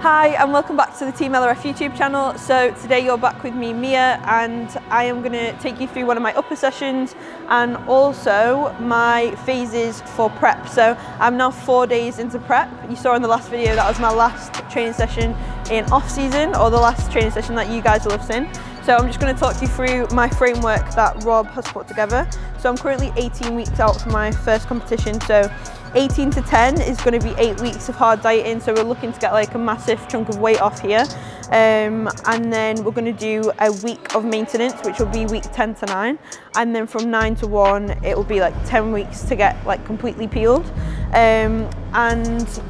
Hi and welcome back to the TeamLRF YouTube channel. So today you're back with me, Mia, and I am going to take you through one of my upper sessions and also my phases for prep. So I'm now 4 days into prep. You saw in the last video that was my last training session in off season, or the last training session that you guys will have seen. So I'm just going to talk you through my framework that Rob has put together. So I'm currently 18 weeks out from my first competition. So 18 to 10 is going to be 8 weeks of hard dieting, so we're looking to get like a massive chunk of weight off here, and then we're going to do a week of maintenance, which will be week 10 to 9, and then from 9 to 1 it will be like 10 weeks to get like completely peeled, and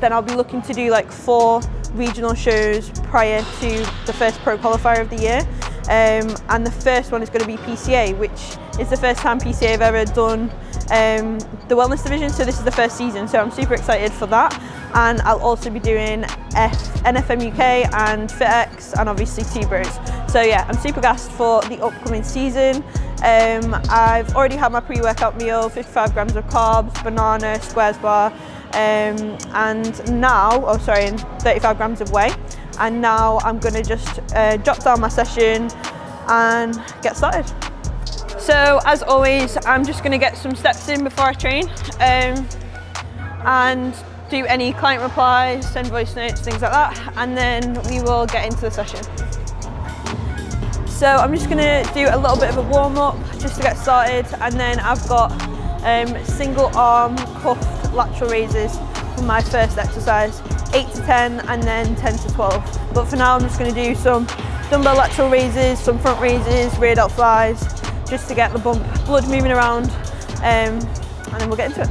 then I'll be looking to do like 4 regional shows prior to the first pro qualifier of the year, and the first one is going to be PCA, which is the first time PCA I've ever done the wellness division, so this is the first season, so I'm super excited for that. And I'll also be doing NFM UK and FitX and obviously TBar Row. So yeah, I'm super gassed for the upcoming season. I've already had my pre-workout meal, 55 grams of carbs, banana, squares bar, and now, and 35 grams of whey. And now I'm gonna just jot down my session and get started. So as always, I'm just going to get some steps in before I train, and do any client replies, send voice notes, things like that, and then we will get into the session. So I'm just going to do a little bit of a warm up just to get started, and then I've got single arm cuffed lateral raises for my first exercise, 8 to 10 and then 10 to 12. But for now I'm just going to do some dumbbell lateral raises, some front raises, rear delt flies, just to get the blood moving around, and then we'll get into it.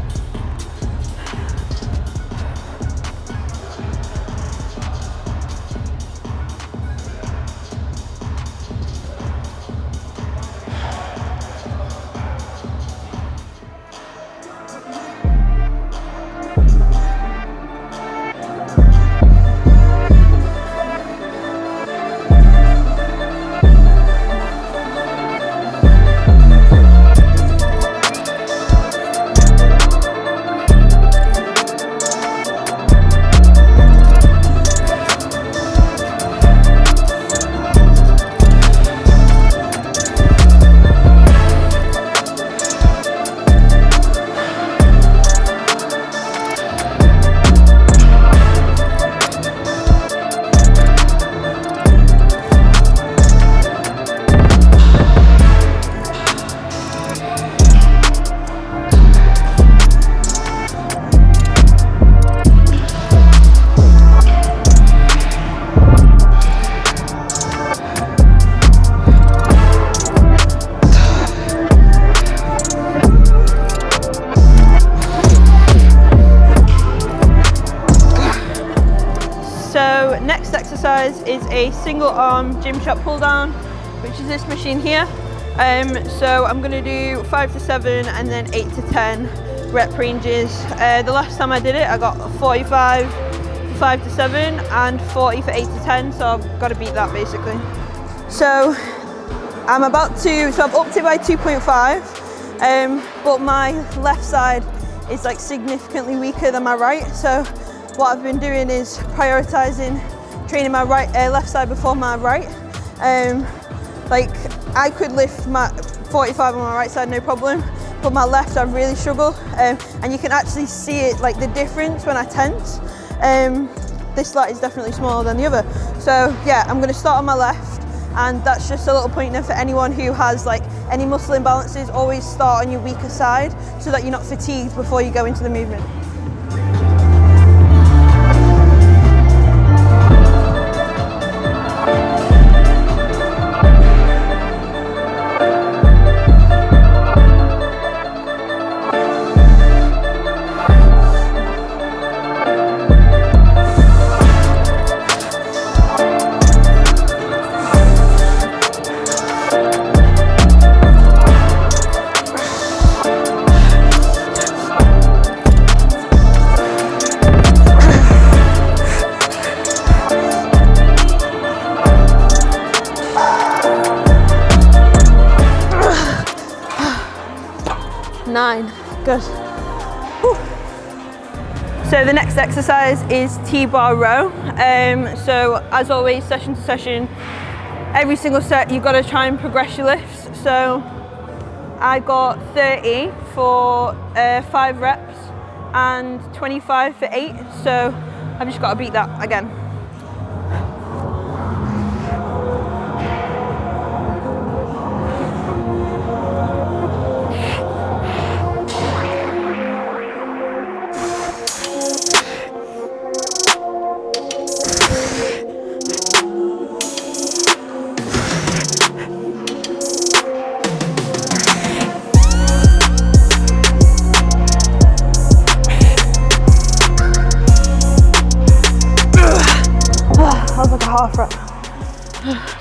So next exercise is a single arm gym shot pull down, which is this machine here. So I'm going to do 5 to 7 and then 8 to 10 rep ranges. The last time I did it I got 45 for 5 to 7 and 40 for 8 to 10, so I've got to beat that basically. So I've upped it by 2.5, but my left side is like significantly weaker than my right, so what I've been doing is prioritizing training my left side before my right. Like I could lift my 45 on my right side no problem, but my left I really struggle, and you can actually see it, like the difference when I tense. This lat is definitely smaller than the other. So yeah, I'm going to start on my left, and that's just a little pointer for anyone who has like any muscle imbalances. Always start on your weaker side so that you're not fatigued before you go into the movement. Good. Whew. So the next exercise is TBar Row. So as always, session to session, every single set you've got to try and progress your lifts. So I got 30 for 5 reps and 25 for 8. So I've just got to beat that again. Half rep.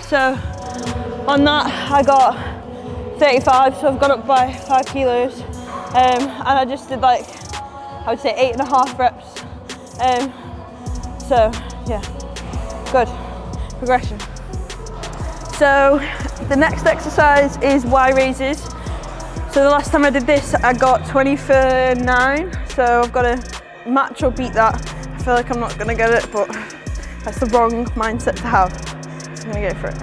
So on that I got 35, so I've gone up by 5 kilos, and I just did like, I would say 8.5 reps. So yeah, good progression. So the next exercise is Y raises. So the last time I did this I got 20 for 9, so I've got to match or beat that. I feel like I'm not going to get it, but that's the wrong mindset to have. I'm gonna go for it.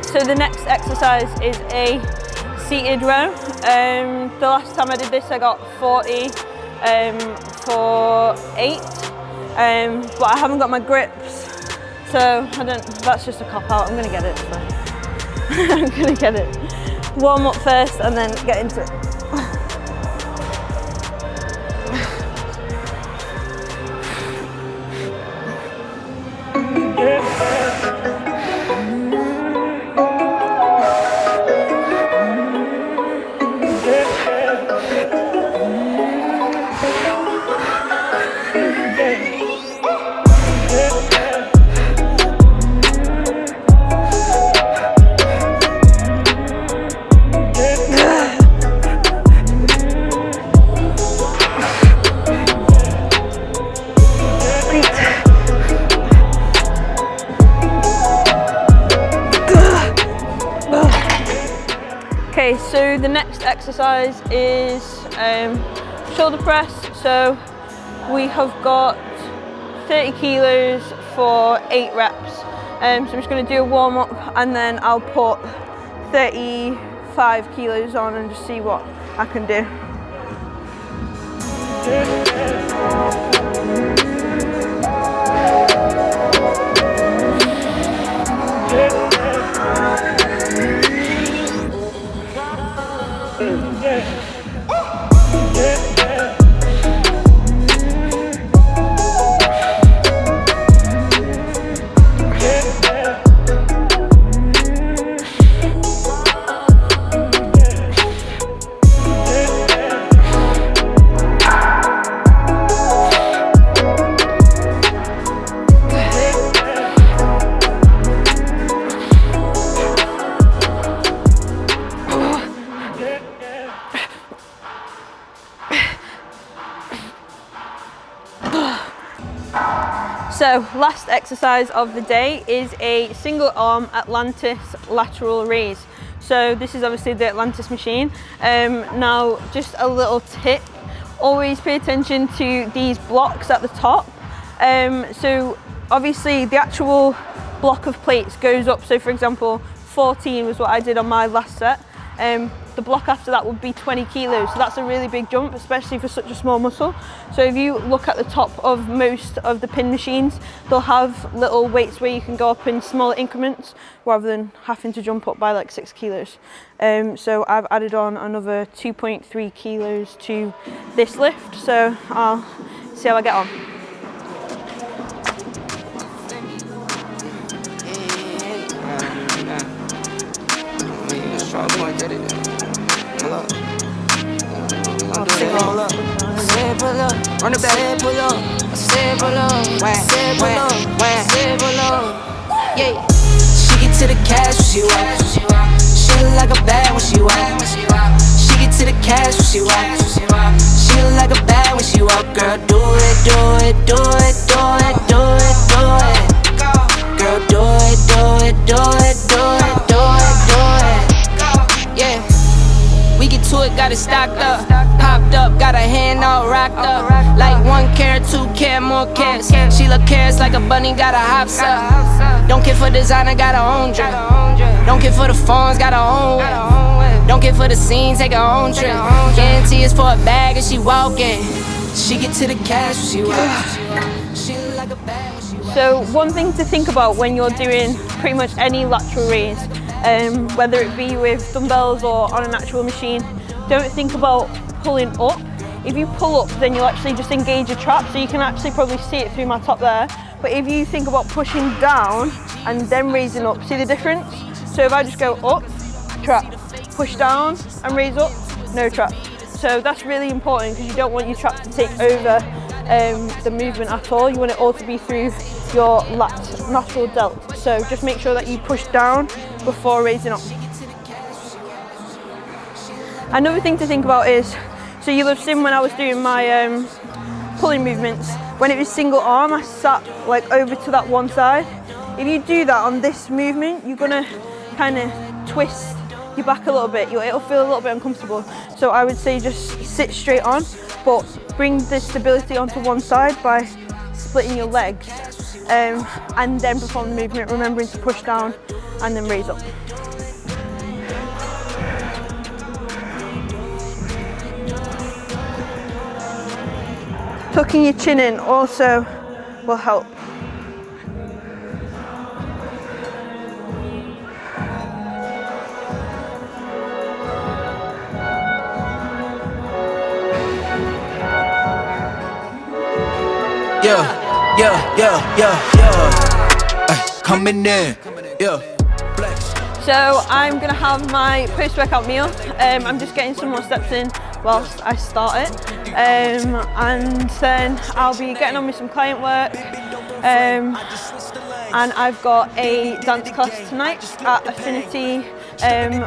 So the next exercise is a seated row. The last time I did this I got 40 for 8, but I haven't got my grips, so that's just a cop out. I'm gonna get it, so. I'm gonna get it. Warm up first and then get into it. Okay, so the next exercise is shoulder press. So we have got 30 kilos for 8 reps. So I'm just going to do a warm up and then I'll put 35 kilos on and just see what I can do. So last exercise of the day is a single arm Atlantis lateral raise. So this is obviously the Atlantis machine. Now just a little tip, always pay attention to these blocks at the top. So obviously the actual block of plates goes up. So for example, 14 was what I did on my last set. the block after that would be 20 kilos. So that's a really big jump, especially for such a small muscle. So if you look at the top of most of the pin machines, they'll have little weights where you can go up in smaller increments rather than having to jump up by like 6 kilos. So I've added on another 2.3 kilos to this lift. So I'll see how I get on. Run it back. Pull up. Yeah. She get to the cash when she walk. She look like a bad when she walk. She get to the cash when she walk. She look like a bad when she walk. Girl, do it, do it, do it, do it, do it, do it. Girl, do it, do it, do it, do it, do it, do it. Yeah. We get to it, got it stocked up, popped up, got her hand all rocked up. Like 1 carat, 2 carat, more carats. She look carrots like a bunny, got her hops up. Don't care for designer, got her own drip. Don't care for the phones, got her own whip. Don't care for the scene, take her own trip. Guarantee it's for a bag and she walking. She get to the cash when she walk. She look like a bag when she walk. So one thing to think about when you're doing pretty much any lateral raise, whether it be with dumbbells or on an actual machine, don't think about pulling up. If you pull up, then you'll actually just engage a trap, so you can actually probably see it through my top there. But if you think about pushing down and then raising up, see the difference? So if I just go up, trap, push down and raise up, no trap. So that's really important because you don't want your trap to take over the movement at all. You want it all to be through your lateral delt. So just make sure that you push down before raising up. Another thing to think about is, so you'll have seen when I was doing my pulling movements, when it was single arm, I sat like over to that one side. If you do that on this movement, you're gonna kind of twist your back a little bit. It'll feel a little bit uncomfortable. So I would say just sit straight on, but bring the stability onto one side by splitting your legs, and then perform the movement, remembering to push down and then raise up. Tucking your chin in also will help. Coming in, So I'm gonna have my post-workout meal. I'm just getting some more steps in whilst I start it. And then I'll be getting on with some client work. And I've got a dance class tonight at Affinity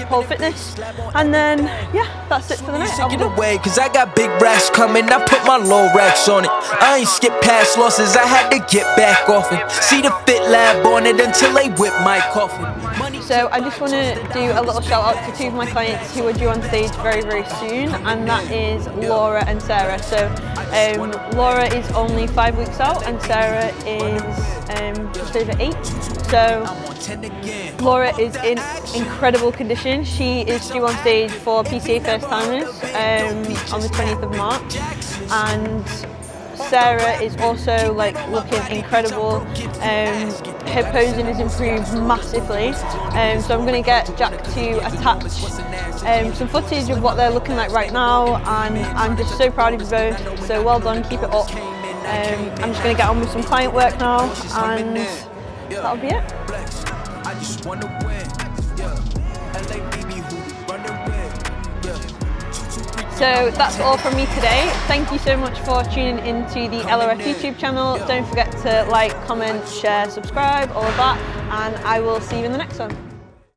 Pole Fitness. And then, yeah, that's it for the night. Take it away, cause I got big racks coming. I put my low racks on it. I ain't skip past losses, I had to get back off it. See the Fit Lab on it until they whip my coffin. So I just want to do a little shout out to 2 of my clients who are due on stage very, very soon, and that is Laura and Sarah. So Laura is only 5 weeks out and Sarah is just over 8. So Laura is in incredible condition. She is due on stage for PCA First Timers on the 20th of March, and Sarah is also like looking incredible. Her posing has improved massively, so I'm going to get Jack to attach some footage of what they're looking like right now, and I'm just so proud of you both, so well done, keep it up. I'm just going to get on with some client work now, and that'll be it. So that's all from me today. Thank you so much for tuning into the LRF YouTube channel. Don't forget to like, comment, share, subscribe, all of that, and I will see you in the next one.